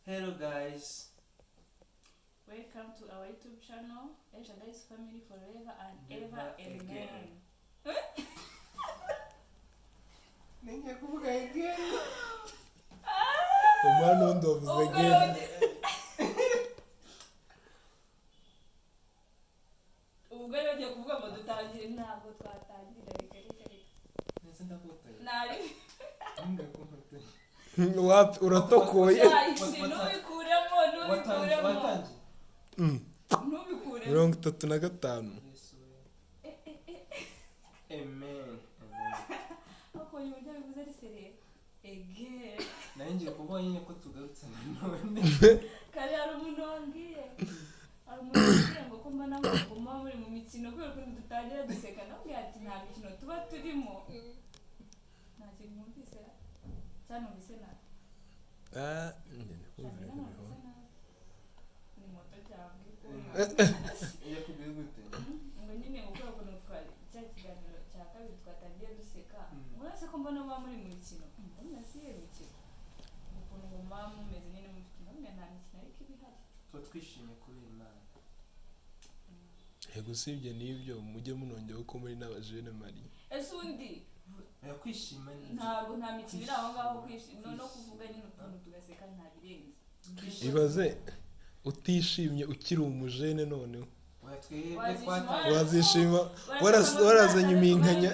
Hello guys. Welcome to our YouTube channel, Eshadai's Family Forever and Ever Amen. Ninja kuvuga again. Umwana wundi wavuze again. Ubwo rero ngiye kuvuga ngo dutangire ntabwo twatangira reka. Nese ndakotanye. Nari. Wapi uratokoye? Nubikuremo. Watangiye. Nubikuremo. 35. Amen. Ako yujya bivuze ari seriye. Again. Nanjye kuvuga nyine ko tugarutse none. Kare hari umuntu wambwiye. Hari umuntu wambwiye ngo ko mbona muguma muri mu mikino kubera ko dutangira duseka nabwiye ati nta mikino tuba turimo. Nta kintu mwumvise cyane mwumvise na. Ni moto cyangwa Yakubwiye gute? ngo nyine uko ukuntu twari cya kiganiro cya kabiri twatangiye duseka murase ko mbona ba muri mu mikino mbona siye mikino ukuntu ngo mama mumeze nyine mu mikino mwe nta mikino ariko ibihari Twishimye kubera Imana. Yego usibye n'ibyo mujye munongera ko muri n'abajene mari. ese undi Yakwishima ntabwo nta mikino iri aho ngaho kwishima no kuvuga nyine ukuntu tugaseka nta birenze Ibaze utishimye ukiri umujene noneho. Wazishima warazanye iminkanya.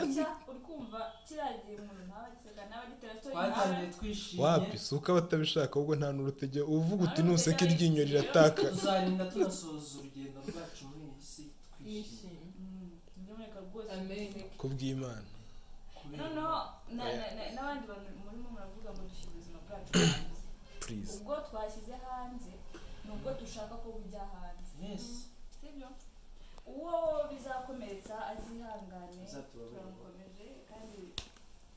Uri kumva kiragiye umuntu ntabaseka n'abagitera story twatangiye twishimye. Wapi suka batabishaka ahubwo nta n'urutege uvuga uti nuseka iryinyo rirataka. Tuzarinda tunasoza urugendo rwacu muri iyi si twishimye. ndumeka rwose Kubw'Imana. noneho n'abandi bantu murimo muravuga ngo dushyire ubuzima bwacu hanze. Please. Ubwo twashyize hanze nubwo dushaka ko bujya hanze. Yes. Sibyo? Uwo bizakomeretsa azihangane turamukomeje kandi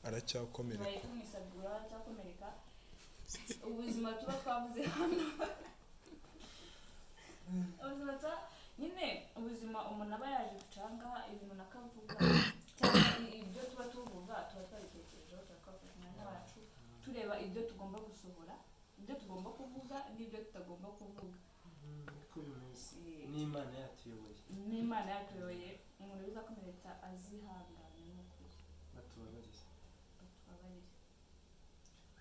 Aracyakomereka. turaye kumwisagura cyakomereka ubuzima tuba twavuze hano ubuzima nyine ubuzima umuntu aba yaje gucanga ibintu nakavuga cyangwa ibyo tuba tuvuga tuba twabitekerejeho turakafata umwanya wacu tureba ibyo tugomba gusohora ibyo tugomba kuvuga n'ibyo tutagomba kuvuga. N'Imana yatuyoboye. N'Imana yatuyoboye umuntu bizakomeretsa azihangane n'ukuri. Batubabarire.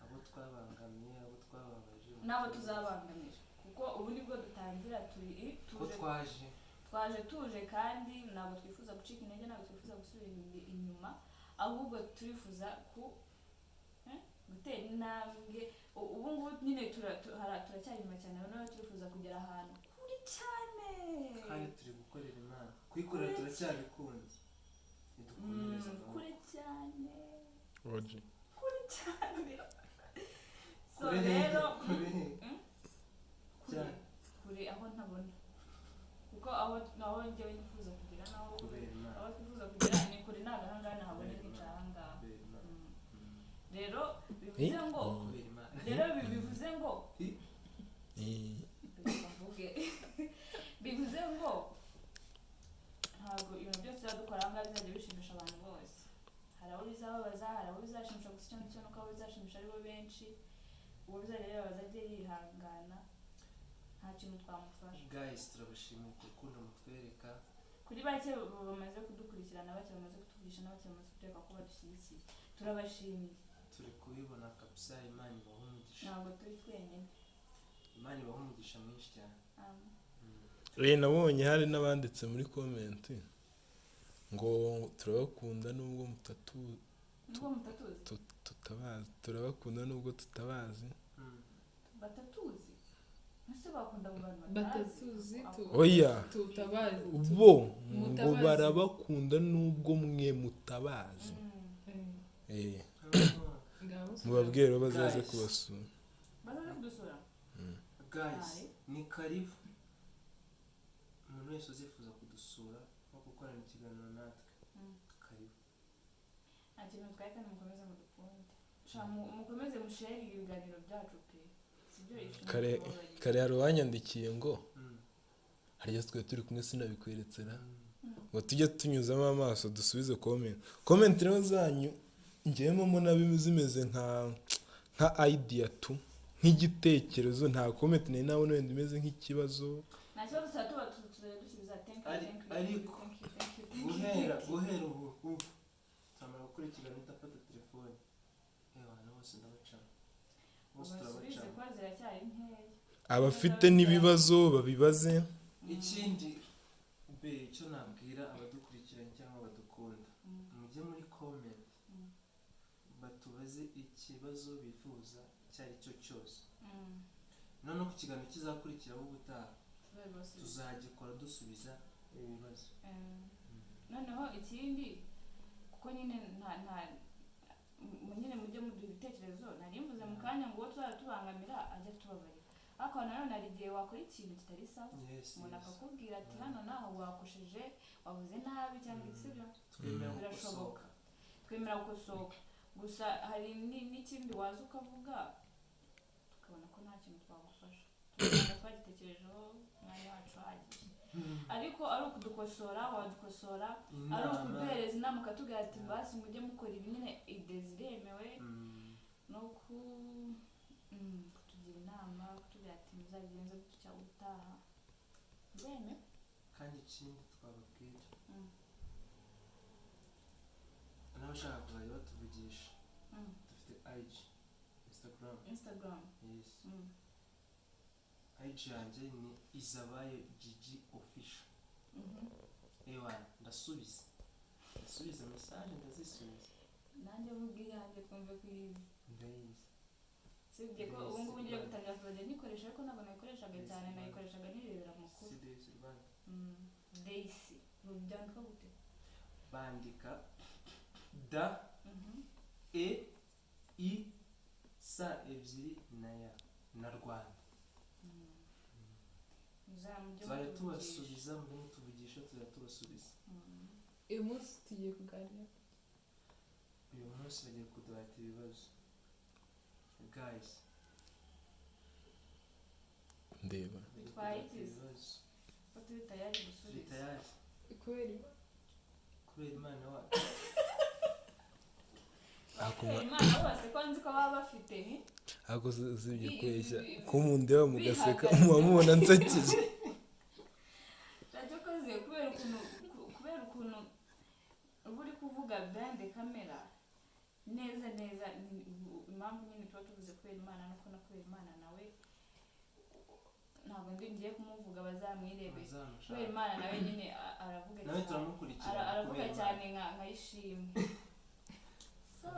Abo twabangamiye, abo twababaje. N'abo tuzabangamira kuko ubu nibwo dutangira twaje tuje kandi ntabwo twifuza gucika intege ntabwo twifuza gusubira inyuma ahubwo turifuza gutera intambwe ubu ngubu nyine turacyari inyuma cyane noneho turifuza kugera ahantu kuri cyane kandi turi gukorera Imana kwikorera turacyabikunze kure cyane Roger. kuri cyane so rero kure aho ntabona kuko aho njyewe nifuza kugira naho aho twifuza kugira ni kure n'agahangana habone n'icahanga rero bivuze ngo bivuze ngo ntabwo ibintu byose dukora ahangaha bizajya bishimisha abantu bose hari abo bizababaza hari abo bizashimisha gusa icyo ngicyo nuko abo bizashimisha aribo benshi uwo bizajya bibabaza ajye yihangana nta kintu twamufasha. Guys turabashimiye kurukundo mutwereka kuri bake bamaze kudukurikirana bake bamaze kutuvugisha n'abake bamaze kutwereka ko badushyigikiye turabashimiye turi kubibona kabisa. Imana ibahe umugisha. ntabwo turi twenyine. Imana ibahe umugisha mwinshi cyane. Nabonye hari n'abanditse muri comment ngo turabakunda nubwo tutabazi turabakunda nubwo tutabazi. Batatuzi ese bakunda mu bantu batatuzi oya tutabazi bo ngo barabakunda nubwo mwe mutabazi. Mubabwire bazaze kubasura. Guys ni karibu umuntu wese uzifuza kudusura no gukorana ikiganiro natwe karibu. nta kintu twaye kandi mukomeze mudukunde mukomeze mushare ibiganiro byacu pe sibyo kare hari uwanyandikiye ngo harya twe turi kumwe sinabikweretsera ngo tujye tunyuzamo amaso dusubize comment rero zanyu ngiyemo nabi zimeze nka idea tu nk'igitekerezo nta comment nari nabona wenda imeze nk'ikibazo nta kibazo cyatuba dusubiza thank you ariko guhera ubu samara gukurikirana udafata telefone abantu bose ndabacana bose basubize turabacana ko ziracyari nkeya abafite n'ibibazo babibaze ikindi icyo nabwira abadukurikiranye cyangwa abadukunda mujye muri comment batubaze ikibazo bifuza icyo ari cyo cyose noneho ku kiganiro kizakurikiraho ubutaha tuzagikora dusubiza ibibazo noneho ikindi kuko nyine nyine mujye muduha ibitekerezo nari mvuze mu kanya ngo uwo tuzatubangamira ajya tubabarira ariko nanone hari igihe wakora ikintu kitari sawa umuntu akakubwira ati hano naho wakosheje wavuze nabi cyangwa isibyo birashoboka twemera gukosoka gusa hari n'ikindi waza ukavuga tukabona ko nta kintu twagufasha tukabona twagitekerejeho umwanya wacu hagije ariko ari ukudukosora wadukosora ari ukuduhereza inama ukatubwira ati basi mujye mukora ibi nyine ide ziremewe no kutugira inama kutubwira ati muzabigenze gutya utaha biremewe kandi ikindi twababwira n'abashaka kuzajya batuvugisha dufite IG Instagram yes IG yanjye ni izabaye Gigi official ndasubiza message ndazisubiza nanjye mubwiye yanjye twumve kwiza ndayizi sibye ko ubu ngubu ngiye gutangira kuzajya nikoresha ariko ntabwo nayikoreshaga cyane nayikoreshaga nirebera amakuru Daisy byandika gute bandika da e i sa ebyiri na ya na Rwanda tuzajya tubasubiza muri mutuvugisha tuzajya tubasubiza uyu munsi tugiye kuganira uyu munsi bagiye kuduhata ibibazo guys ndeba twayikiza ko turi tayari gusubiza kubera Imana wacu Imana bose ko nzi ko baba bafite ni ako zibye kweshya ko mundeba mugaseka mubona nsakije ndakoze kubera ukuntu uri kuvuga behind the camera neza impamvu nyine tuba tuvuze kubera Imana nuko na kubera Imana nawe ntabwo ngiye kumuvuga bazamwirebe kubera Imana nawe nyine aravuga nawe turamukurikira aravuga cyane nkayishimwe so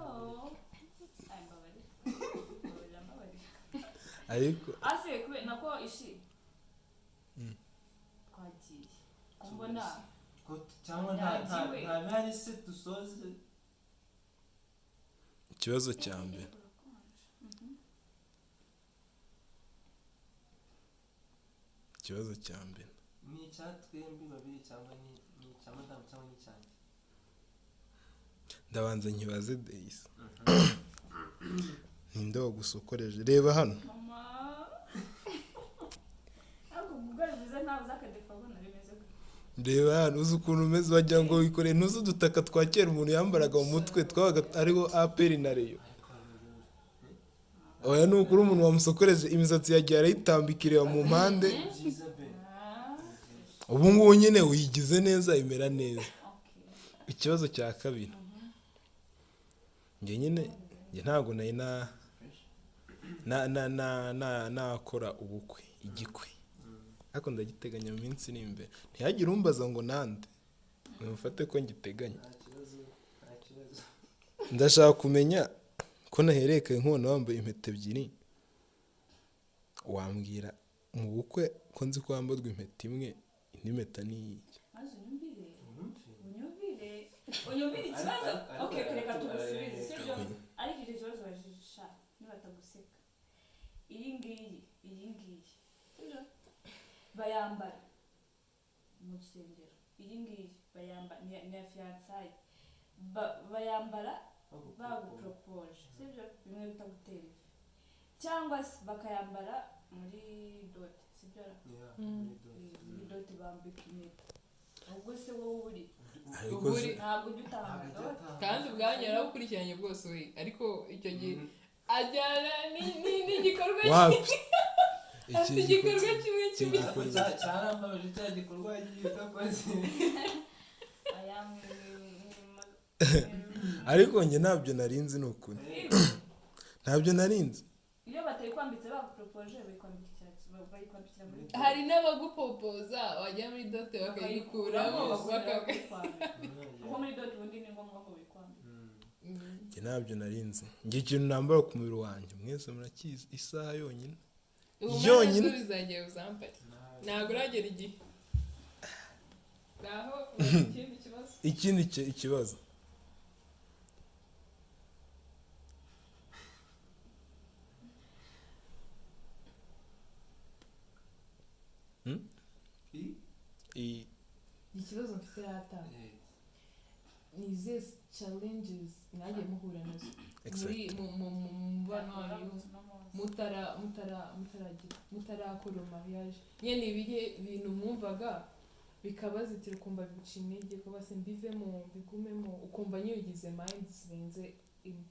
ariko ase kubera nako ishi twagiye kumbona cyangwa nta bihari se dusoze ikibazo cya mbere ni icya twembi babiri cyangwa ni icya madamu cyangwa ni icyanjye ndabanza nkibaze Daisy ninde wagusokoreje reba hano reba hano uzi ukuntu umeze wagira ngo wikoreye ntuzi udutaka twa kera umuntu yambaraga mu mutwe twabaga ariho aperi na reyo oya ni ukuri umuntu wamusokoreje imisatsi yagiye arayitambika ireba mu mpande ubu ngubu nyine wigize neza imera neza ikibazo cya kabiri njye nyine ntabwo nari nakora ubukwe igikwe ariko ndagiteganya mu minsi iri imbere ntihagire umbaza ngo nande mufate ko ngiteganya ndashaka kumenya ko naherekaye nkubona wambaye impeta ebyiri wambwira mu bukwe ko nzi ko wambarwa impeta imwe indi mpeta ni iyi unyumvire ikibazo okay reka tugusubize sibyo ariko icyo kibazo bajisha nibataguseka iyi ngiyi bayambara mu rusengero iyi ngiyi bayambara ni ya fiyansaye bayambara baguporopoje sibyo bimwe bita gutera cyangwa se bakayambara muri dote sibyo muri dote bambika impeta ubwo se wowe uri ntabwo ujya utanga kandi ubwanyu yarabukurikiranye bwose we ariko icyo gihe ajyana n'igikorwa wapi afite igikorwa kimwe kimwe cyarambabaje cya gikorwa yagiye utakoze. ariko njye ntabyo narinzi ni ukuri ntabyo narinzi. iyo batari kwambitse baguporopoje bayikwambikira muri hari n'abagupopoza wajya muri dote bakayikuramo bakayikwambika kuko muri dote ubundi ni ngombwa ko bikwambika. njye ntabyo narinzi. njye ikintu nambara ku mubiri wanjye mwese murakizi, isaha yonyine yonyine bizajya uzampare ntabwo uragera igihe ngaho ikindi kibazo. ikindi ikibazo ikibazo mfite yatanga ni izihe challenges mwagiye muhura nazo muri mu mubano wanyu mutarakora mariage nyene ibihe bintu mwumvaga bikabazitira ukumva biguca intege ko base mbivemo bigumemo ukumva nyibigize mind zirenze imwe.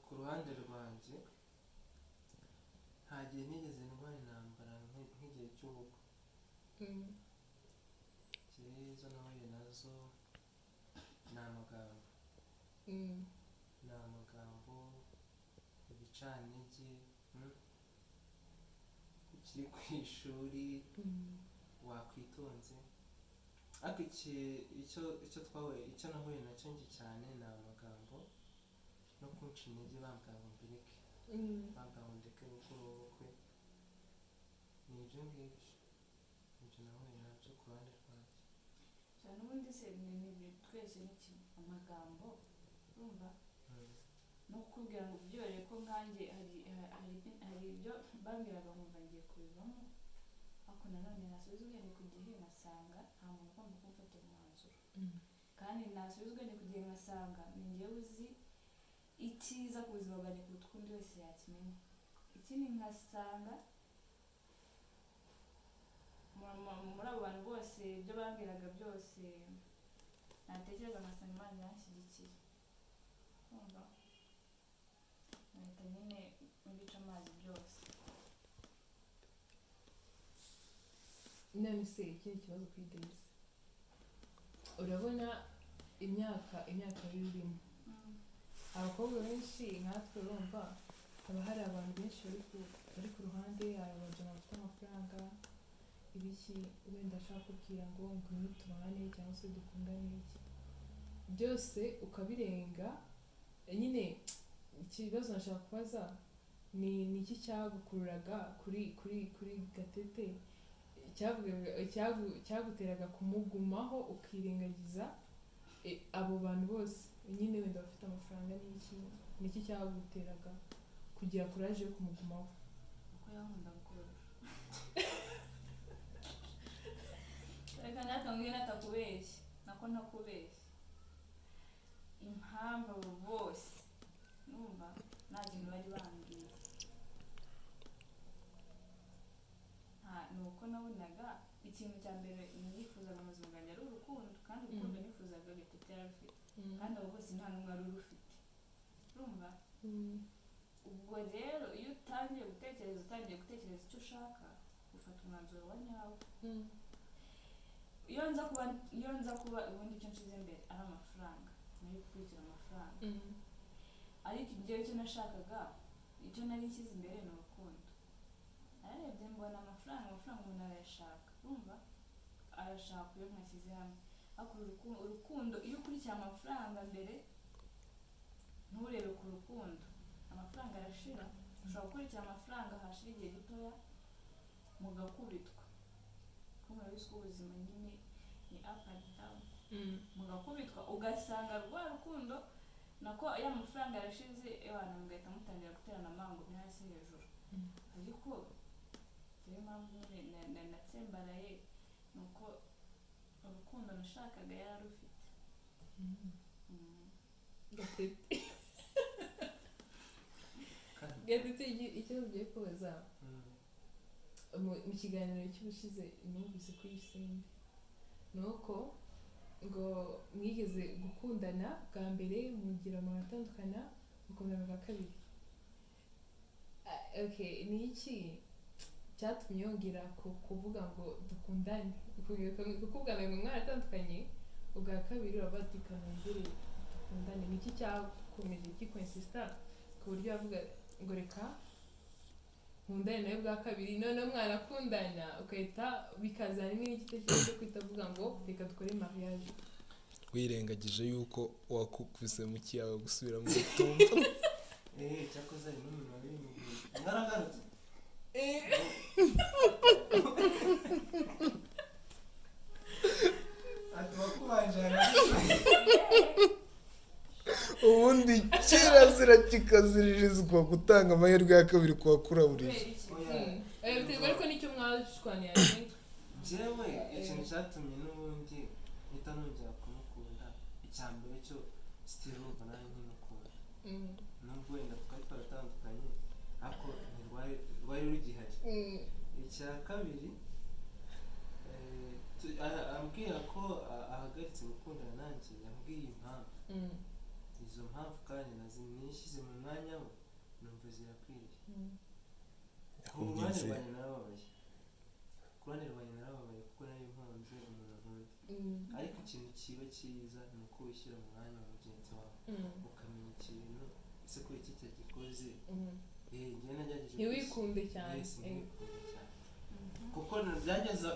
Ku ruhande rwanjye nta gihe nigeze ndwara intambara nk'igihe cy'ubukwe. izo nahuye nazo ni amagambo ibicantege ukiri ku ishuri wakwitonze. ariko icyo nahuye nacyo njye cyane ni amagambo no kunca intege bambwira ngo mbireke, bambwira ngo ndeke gukora ubukwe. ni ibyo ngibyo nahuye nabyo ku ruhande rwanjye cyane. ubundi se twese ni amagambo urumva no kukubwira ngo byore ko nkanjye hari ibyo bambwiraga nkumva ngiye kubivamo, ariko nanone nasubiza ubwenge ku gihe ngasanga nta muntu ugomba kumfatira umwanzuro, kandi nasubiza ubwenge ku gihe ngasanga ni njyewe uzi icyiza ku buzima bwanjye kuruta uko undi wese yakimenya. ikindi nkasanga muri abo bantu bose ibyo bambwiraga byose natekereza ngasanga Imana yanshyigikiye, kumva nkahita nyine mbica amazi byose. none se ikindi kibazo kuri Daisy, urabona imyaka y'urimo abakobwa benshi nkatwe urumva haba hari abantu benshi bari ku ruhande, hari abajama bafite amafaranga ibiki wenda ashaka kubwira ngo ngwino tubane cyangwa se dukundane iki byose ukabirenga. nyine ikibazo nashaka kubaza ni iki cyagukururaga kuri Gatete cyaguteraga kumugumaho ukirengagiza abo bantu bose nyine wenda bafite amafaranga n'iki cyaguteraga kugira courage yo kumugumaho? uko yankunda kurusha reka natambwiye natakubeshya nako ntakubeshya impamvu abo bose numva nta kintu bari bambwiye, ni uko nabonaga ikintu cya mbere nifuzaga mu buzima bwanjye ari urukundo, kandi urukundo nifuzaga Gatete yararufite, kandi abo bose nta n'umwe wari urufite urumva. ubwo rero iyo utangiye gutekereza icyo ushaka ufata umwanzuro wa nyawo. iyo nza kuba ubundi icyo nshyize imbere ari amafaranga nari gukurikira amafaranga, ariko igihe icyo nashakaga icyo nari nshyize imbere ni urukundo. nararebye mbona amafaranga umuntu arayashaka urumva, arashaka iyo mwashyize hamwe, ariko urukundo iyo ukurikiye amafaranga mbere nturebe ku rukundo amafaranga arashira. ushobora gukurikira amafaranga hashira igihe gitoya mugakubitwa, kuko murabizi ko ubuzima nyine ni up and down, mugakubitwa ugasanga rwa rukundo nako ya mafaranga yarashize abantu mugahita mutangira guterana amango ni hasi hejuru. ariko rero mpamvu nyine natsembaraye ni uko urukundo nashakaga yararufite. Gatete icyo ugiye kubaza mu kiganiro cy'ubushize numvise kuri Simbi ni uko ngo mwigeze gukundana bwa mbere mugira amatandukana mukundana bwa kabiri. Okay, ni iki cyatumye yongera kuvuga ngo dukundane? Kuko ubwa mbere mwaratandukanye, ubwa kabiri urabatikana mbere dukundane. Ni iki cyakomeje kikonsista ku buryo yavuga ngo reka nkundane nawe bwa kabiri, noneho mwarakundana ukahita bikazana n'igitekerezo cyo kwita avuga ngo reka dukore mariage? wirengagije yuko wakukubise mu kiyaga gusubira mu gitumba. cyakoze ari n'umuntu wabimubwiye mwaragarutse ati wakubanjana ubundi kirazira kikaziririzwa gutanga amahirwe ya kabiri ku wakuraburije. biterwa ariko nicyo mwashwaniranye. njyewe ikintu cyatumye n'ubundi mpita nongera kumukunda, icya mbere cyo still urumva nawe nkimukunda nubwo wenda twari twaratandukanye ariko rwari rugihari. icya kabiri ambwira ko ahagaritse gukundana nanjye, yambwiye impamvu. izo mpamvu kandi nishyize mu mwanya we numva zirakwiriye. ku ruhande rwanjye narababaye kuko nari mpunze umuntu nkunda, ariko ikintu kiba cyiza ni uko wishyira mu mwanya wa mugenzi wawe ukamenya ikintu ese ko iki cyagikoze. njyewe nagerageje ntiwikunde cyane kuko byageze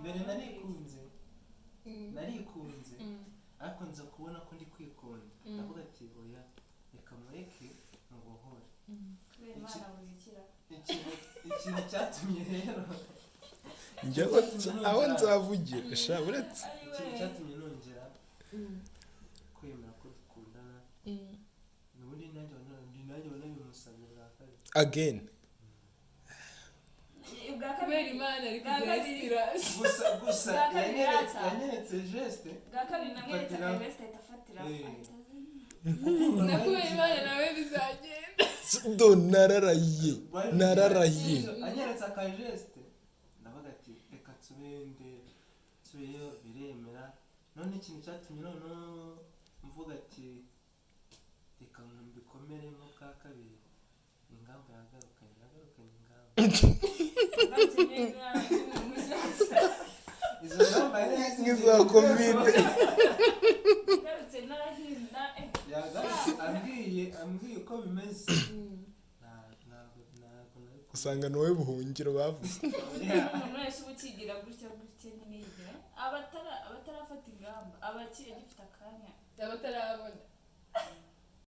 mbere narikunze ariko nza kubona ko ndi kwikunda, ndavuga ati oya reka mureke mubohore. ikintu cyatumye rero njyewe aho nzavugira sha uretse ikintu cyatumye nongera kwemera ko dukundana n'ubundi nanjye wanabimusabye bwa kabiri again. kubera Imana ariko ibyasira gusa yanyeretse geste bwa kabiri namweretse geste itafatira na kubera Imana nawe bizagenda. do nararaye anyeretse aka geste ndavuga ati reka tubeyo biremera. none ikintu cyatumye noneho mvuga ati reka mbikomeremo bwa kabiri, ingamba yagarukanye izo ngamba nk'iza covid yagarutse ambwiye uko bimeze. usanga ni wowe buhungiro bavuze. umuntu wese uba ukigira gutya nyine yigira abatarafata ingamba, abakiri agifite akanya, abatarabona